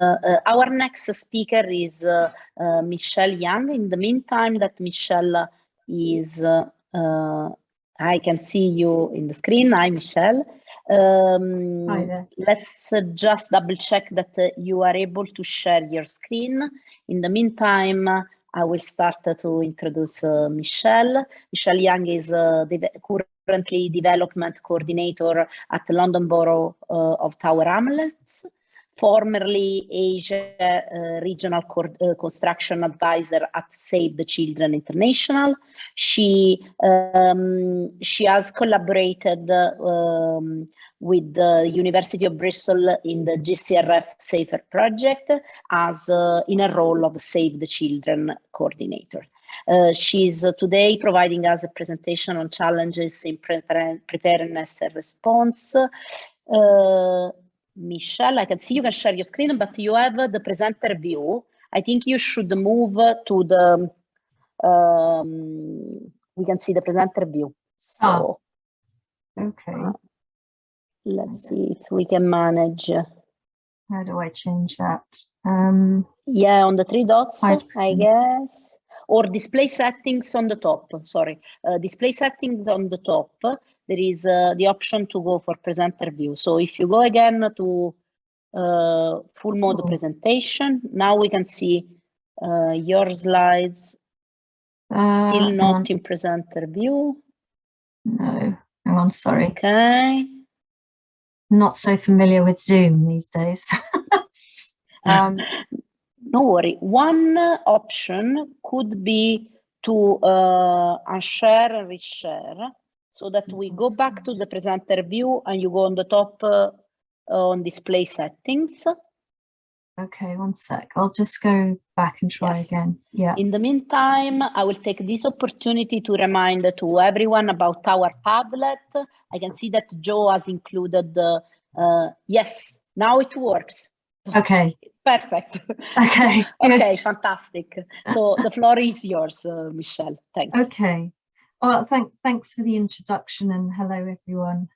our next speaker is Michelle Young. In the meantime that Michelle is, I can see you in the screen. Hi, Michelle. Hi there. Let's just double check that you are able to share your screen. In the meantime, I will start to introduce Michelle. Michelle Young is currently Development Coordinator at London Borough of Tower Hamlets, formerly Asia Regional Construction Advisor at Save the Children International. She has collaborated with the University of Bristol in the GCRF Safer project as in a role of Save the Children coordinator. She's today providing us a presentation on challenges in preparedness and response. Michelle, I can see you can share your screen, but you have the presenter view. I think you should move to the, we can see the presenter view. So, okay. Let's see if we can manage. How do I change that? Yeah, on the three dots, 5%. I guess. Or display settings on the top, sorry. Display settings on the top, there is the option to go for presenter view. So if you go again to full mode presentation, now we can see your slides still not in presenter view. No, hang on, sorry. Okay. Not so familiar with Zoom these days. No worry. One option could be to unshare and reshare so that we go back to the presenter view and you go on the top on display settings. Okay, one sec. I'll just go back and try again. Yeah. In the meantime, I will take this opportunity to remind to everyone about our Padlet. I can see that Joe has included the, yes, now it works. Okay. Perfect. Okay, good. Okay, fantastic. So the floor is yours, Michelle. Thanks. Okay. Well, thanks for the introduction and hello, everyone.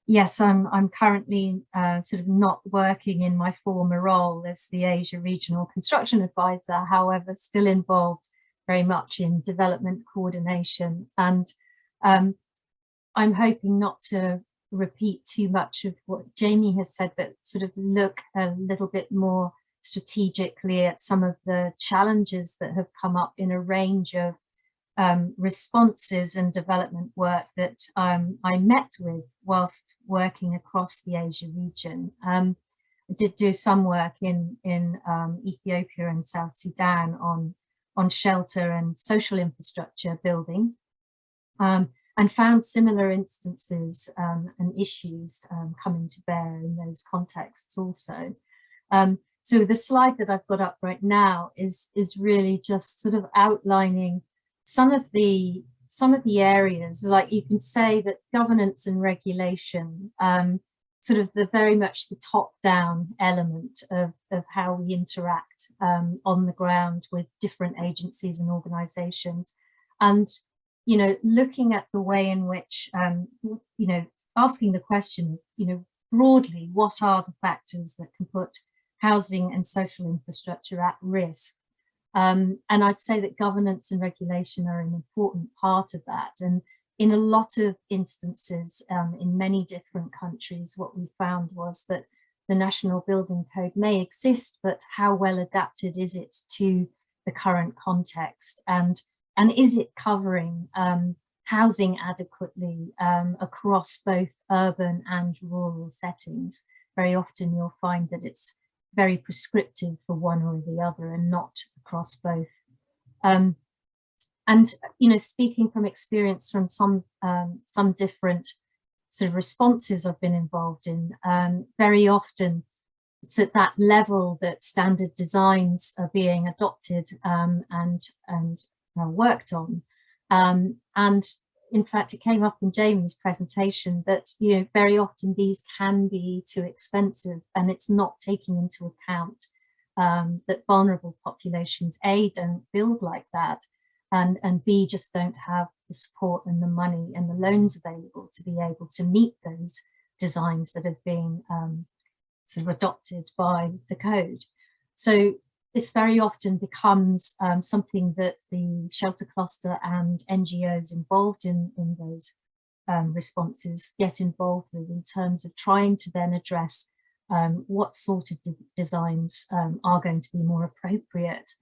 Yes, I'm currently sort of not working in my former role as the Asia Regional Construction Advisor, however, still involved very much in development coordination. And I'm hoping not to repeat too much of what Jamie has said, but sort of look a little bit more strategically at some of the challenges that have come up in a range of responses and development work that I met with whilst working across the Asia region. I did do some work in Ethiopia and South Sudan on shelter and social infrastructure building. And found similar instances and issues coming to bear in those contexts also. So the slide that I've got up right now is really just sort of outlining some of the areas, like you can say that governance and regulation, sort of the very much the top-down element of how we interact on the ground with different agencies and organizations. And you know, looking at the way in which, you know, asking the question, you know, broadly, what are the factors that can put housing and social infrastructure at risk? And I'd say that governance and regulation are an important part of that. And in a lot of instances, in many different countries, what we found was that the National Building Code may exist, but how well adapted is it to the current context? And is it covering housing adequately across both urban and rural settings? Very often you'll find that it's very prescriptive for one or the other and not across both. And you know, speaking from experience from some different sort of responses I've been involved in, very often it's at that level that standard designs are being adopted and worked on. And in fact, it came up in Jamie's presentation that, you know, very often these can be too expensive and it's not taking into account that vulnerable populations, A, don't build like that, and B, just don't have the support and the money and the loans available to be able to meet those designs that have been sort of adopted by the code. So this very often becomes something that the shelter cluster and NGOs involved in those responses get involved with, in terms of trying to then address what sort of designs are going to be more appropriate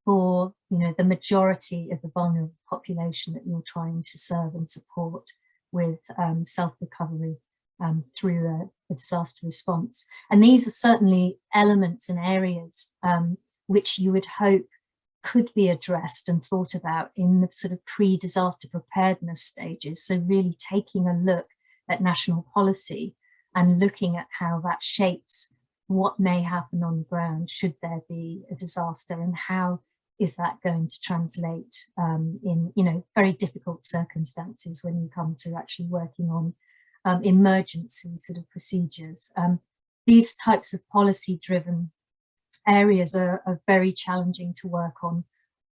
for, you know, the majority of the vulnerable population that you're trying to serve and support with self-recovery through a disaster response. And these are certainly elements and areas which you would hope could be addressed and thought about in the sort of pre-disaster preparedness stages. So really taking a look at national policy and looking at how that shapes what may happen on the ground should there be a disaster, and how is that going to translate in, you know, very difficult circumstances when you come to actually working on emergency sort of procedures. These types of policy-driven areas are very challenging to work on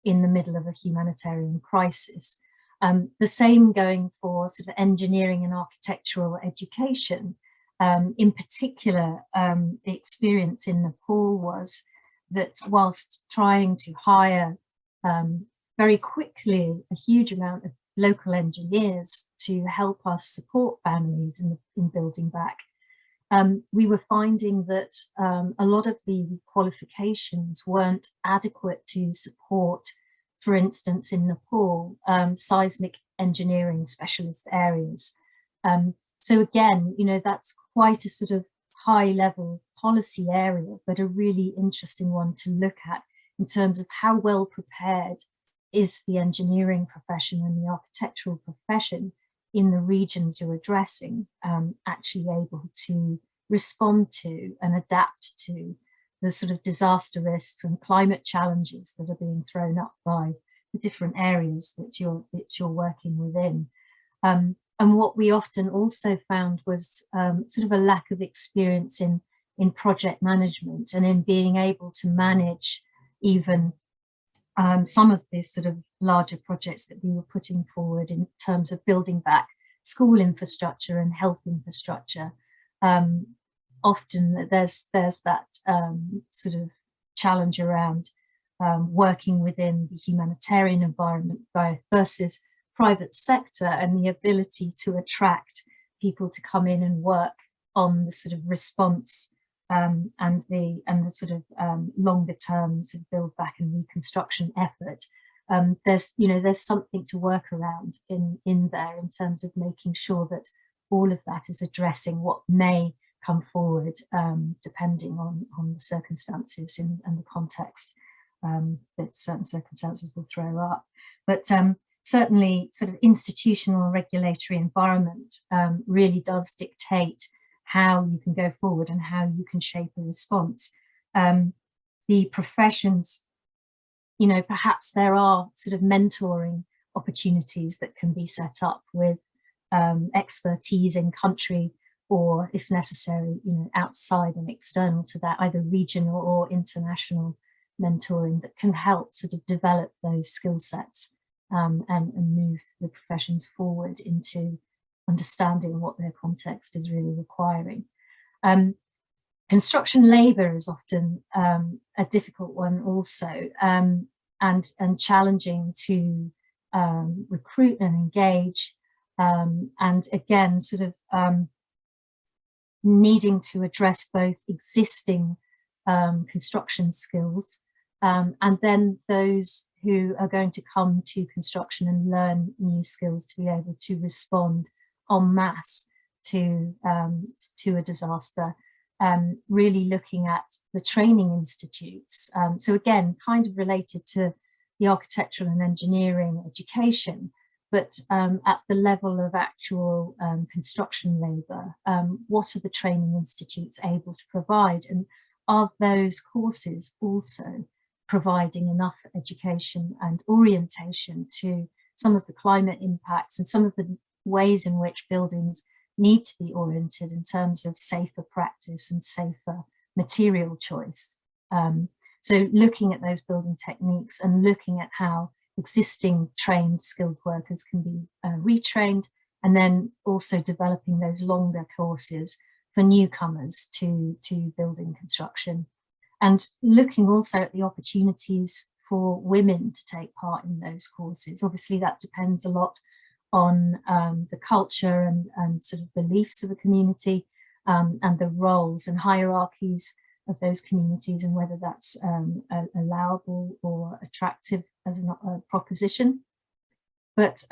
in the middle of a humanitarian crisis. The same going for sort of engineering and architectural education. In particular, the experience in Nepal was that whilst trying to hire very quickly a huge amount of local engineers to help us support families in building back, we were finding that a lot of the qualifications weren't adequate to support, for instance, in Nepal, seismic engineering specialist areas. So again, you know, that's quite a sort of high level policy area, but a really interesting one to look at in terms of how well prepared is the engineering profession and the architectural profession in the regions you're addressing, actually able to respond to and adapt to the sort of disaster risks and climate challenges that are being thrown up by the different areas that you're working within. And what we often also found was sort of a lack of experience in project management and in being able to manage even some of these sort of larger projects that we were putting forward in terms of building back school infrastructure and health infrastructure. Often there's that sort of challenge around working within the humanitarian environment versus private sector, and the ability to attract people to come in and work on the sort of response and the sort of longer term sort of build back and reconstruction effort. There's something to work around in there in terms of making sure that all of that is addressing what may come forward depending on the circumstances and the context that certain circumstances will throw up. But certainly sort of institutional regulatory environment really does dictate how you can go forward and how you can shape a response. The professions, you know, perhaps there are sort of mentoring opportunities that can be set up with expertise in country, or if necessary, you know, outside and external to that, either regional or international mentoring that can help sort of develop those skill sets and move the professions forward into understanding what their context is really requiring. Construction labour is often a difficult one also, and challenging to recruit and engage, and again sort of needing to address both existing construction skills and then those who are going to come to construction and learn new skills to be able to respond en masse to a disaster. Really looking at the training institutes. So again, kind of related to the architectural and engineering education, but at the level of actual construction labour, what are the training institutes able to provide? And are those courses also providing enough education and orientation to some of the climate impacts and some of the ways in which buildings need to be oriented in terms of safer practice and safer material choice? So looking at those building techniques and looking at how existing trained skilled workers can be retrained, and then also developing those longer courses newcomers to building construction, and looking also at the opportunities for women to take part in those courses. Obviously, that depends a lot on the culture and sort of beliefs of a community, and the roles and hierarchies of those communities, and whether that's allowable or attractive as a proposition. But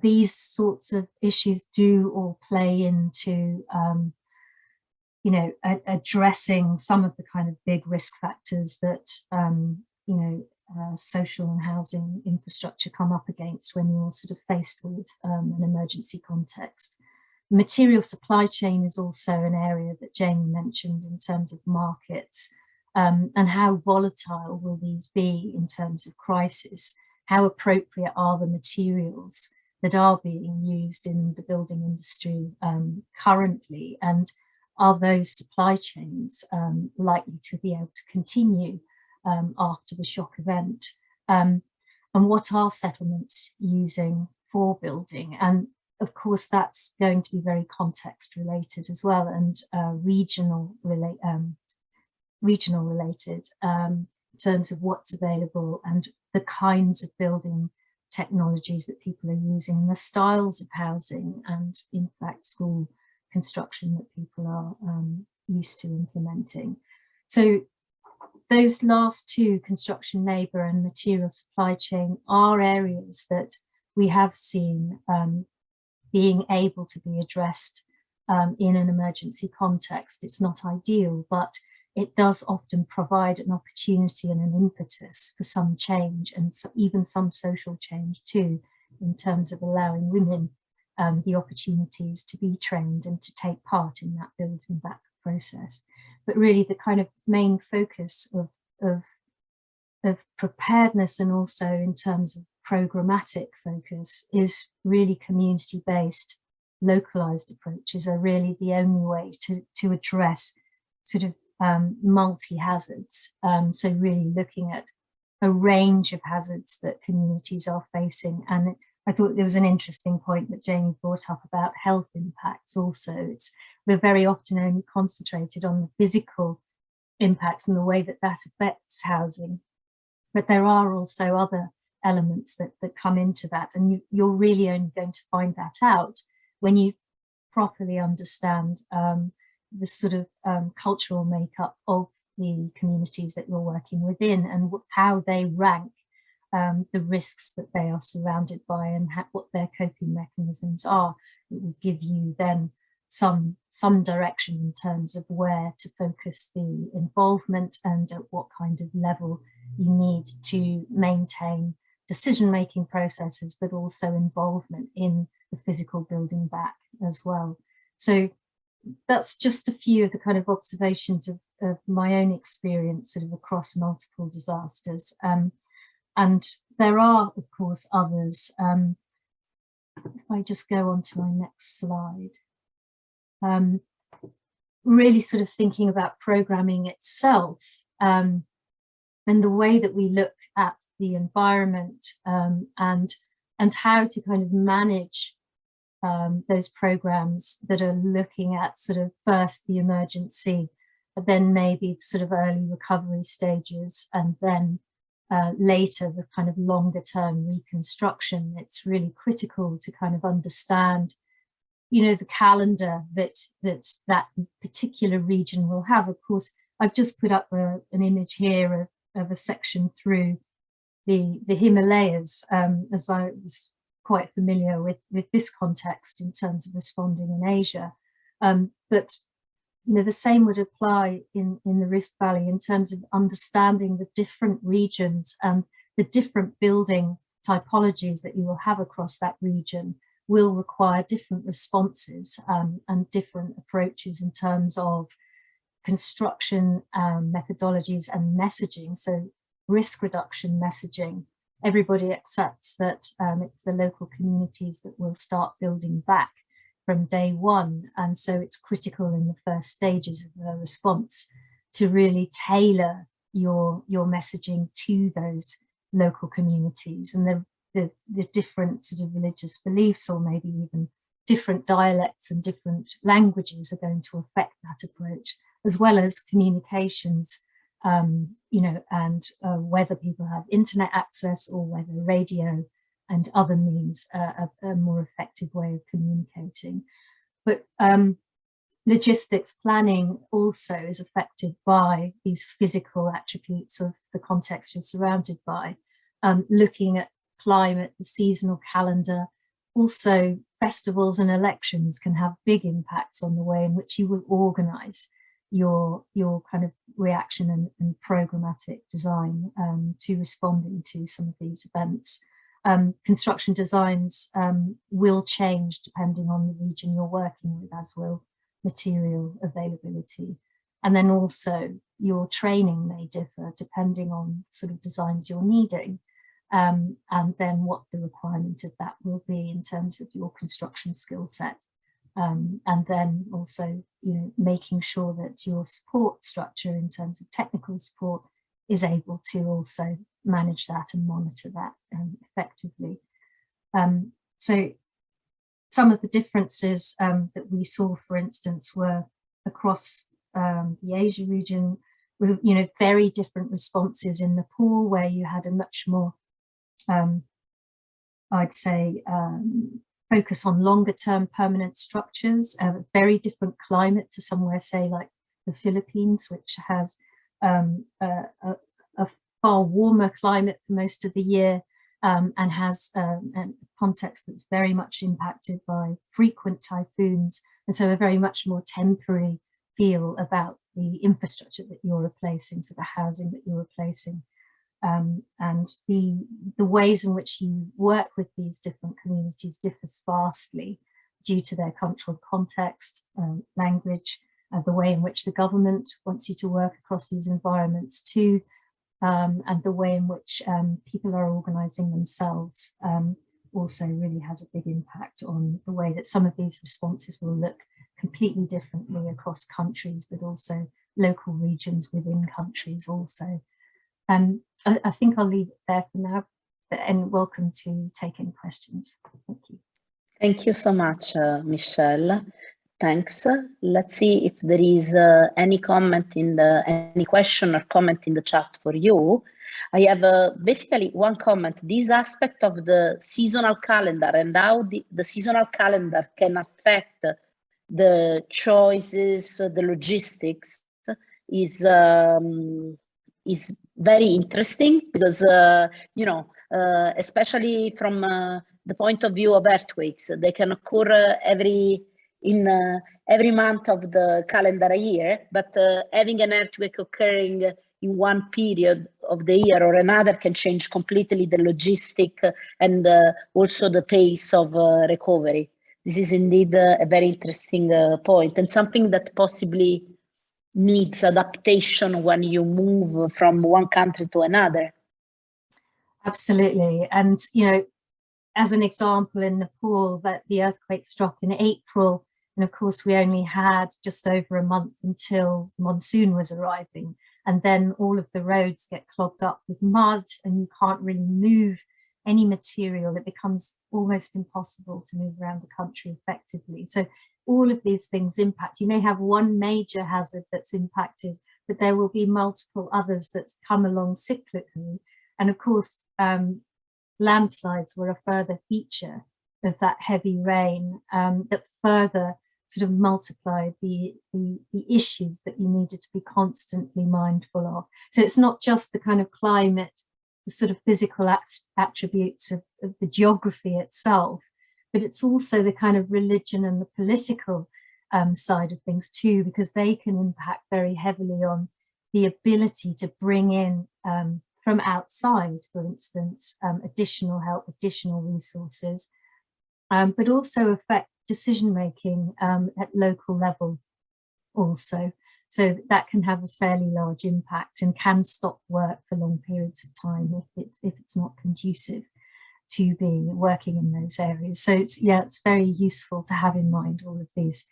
these sorts of issues do all play into you know, addressing some of the kind of big risk factors that you know, social and housing infrastructure come up against when you're sort of faced with an emergency context. Material supply chain is also an area that Jamie mentioned in terms of markets, and how volatile will these be in terms of crisis? How appropriate are the materials that are being used in the building industry currently, and are those supply chains likely to be able to continue after the shock event? And what are settlements using for building? And of course, that's going to be very context related as well, and regional related in terms of what's available and the kinds of building technologies that people are using, the styles of housing, and in fact school construction that people are used to implementing. So those last two, construction labour and material supply chain, are areas that we have seen being able to be addressed in an emergency context. It's not ideal, but it does often provide an opportunity and an impetus for some change, and so even some social change too, in terms of allowing women the opportunities to be trained and to take part in that building back process. But really the kind of main focus of preparedness, and also in terms of programmatic focus, is really community-based, localized approaches are really the only way to address sort of multi-hazards. So really looking at a range of hazards that communities are facing. And I thought there was an interesting point that Jamie brought up about health impacts also. We're very often only concentrated on the physical impacts and the way that that affects housing, but there are also other elements that come into that, and you're really only going to find that out when you properly understand the sort of cultural makeup of the communities that you're working within, and how they rank the risks that they are surrounded by, and what their coping mechanisms are. It will give you then some direction in terms of where to focus the involvement, and at what kind of level you need to maintain decision-making processes, but also involvement in the physical building back as well. So that's just a few of the kind of observations of my own experience sort of across multiple disasters. And there are, of course, others. If I just go on to my next slide. Really sort of thinking about programming itself, and the way that we look at the environment, and how to kind of manage those programs that are looking at sort of first the emergency, but then maybe sort of early recovery stages, and then later the kind of longer term reconstruction. It's really critical to kind of understand, you know, the calendar that particular region will have. Of course, I've just put up an image here of a section through the Himalayas, as I was quite familiar with this context in terms of responding in Asia. But you know, the same would apply in the Rift Valley in terms of understanding the different regions and the different building typologies that you will have across that region will require different responses and different approaches in terms of construction methodologies and messaging. So risk reduction messaging, everybody accepts that it's the local communities that will start building back from day one. And so it's critical in the first stages of the response to really tailor your messaging to those local communities and the different sort of religious beliefs, or maybe even different dialects and different languages are going to affect that approach, as well as communications, you know, and whether people have internet access or whether radio and other means are a more effective way of communicating. But logistics planning also is affected by these physical attributes of the context you're surrounded by, looking at climate, the seasonal calendar. Also, festivals and elections can have big impacts on the way in which you will organize your kind of reaction and programmatic design to responding to some of these events. Construction designs will change depending on the region you're working with, as will material availability. And then also your training may differ depending on sort of designs you're needing, and then what the requirement of that will be in terms of your construction skill set. And then also, you know, making sure that your support structure in terms of technical support is able to also manage that and monitor that effectively. So some of the differences that we saw, for instance, were across the Asia region with, you know, very different responses in Nepal, where you had a much more, I'd say, focus on longer term permanent structures, a very different climate to somewhere, say, like the Philippines, which has a far warmer climate for most of the year, and has a context that's very much impacted by frequent typhoons, and so a very much more temporary feel about the infrastructure that you're replacing, so the housing that you're replacing. And the ways in which you work with these different communities differs vastly due to their cultural context, language, the way in which the government wants you to work across these environments too, and the way in which people are organizing themselves also really has a big impact on the way that some of these responses will look completely differently across countries, but also local regions within countries also. I think I'll leave it there for now, and welcome to take any questions. Thank you. Thank you so much, Michelle. Thanks. Let's see if there is any comment in any question or comment in the chat for you. I have basically one comment. This aspect of the seasonal calendar and how the seasonal calendar can affect the choices, the logistics is very interesting because, you know, especially from the point of view of earthquakes, they can occur every month of the calendar year, but having an earthquake occurring in one period of the year or another can change completely the logistic and also the pace of recovery. This is indeed a very interesting point, and something that possibly needs adaptation when you move from one country to another. Absolutely. And, you know, as an example, in Nepal, that the earthquake struck in April, and of course we only had just over a month until monsoon was arriving, and then all of the roads get clogged up with mud and you can't really move any material. It becomes almost impossible to move around the country effectively. So all of these things impact. You may have one major hazard that's impacted, but there will be multiple others that come along cyclically. And of course, landslides were a further feature of that heavy rain that further sort of multiplied the issues that you needed to be constantly mindful of. So it's not just the kind of climate, the sort of physical attributes of the geography itself, but it's also the kind of religion and the political side of things too, because they can impact very heavily on the ability to bring in from outside, for instance, additional help, additional resources, but also affect decision-making at local level also. So that can have a fairly large impact and can stop work for long periods of time if it's not conducive to be working in those areas. So it's, yeah, it's very useful to have in mind all of these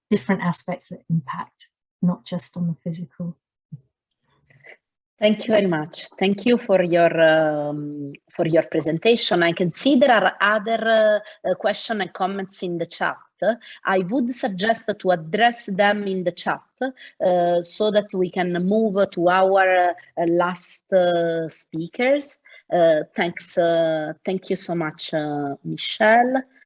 different aspects that impact, not just on the physical. Thank you very much. Thank you for your presentation. I can see there are other questions and comments in the chat. I would suggest to address them in the chat so that we can move to our last speakers. Thank you so much, Michelle.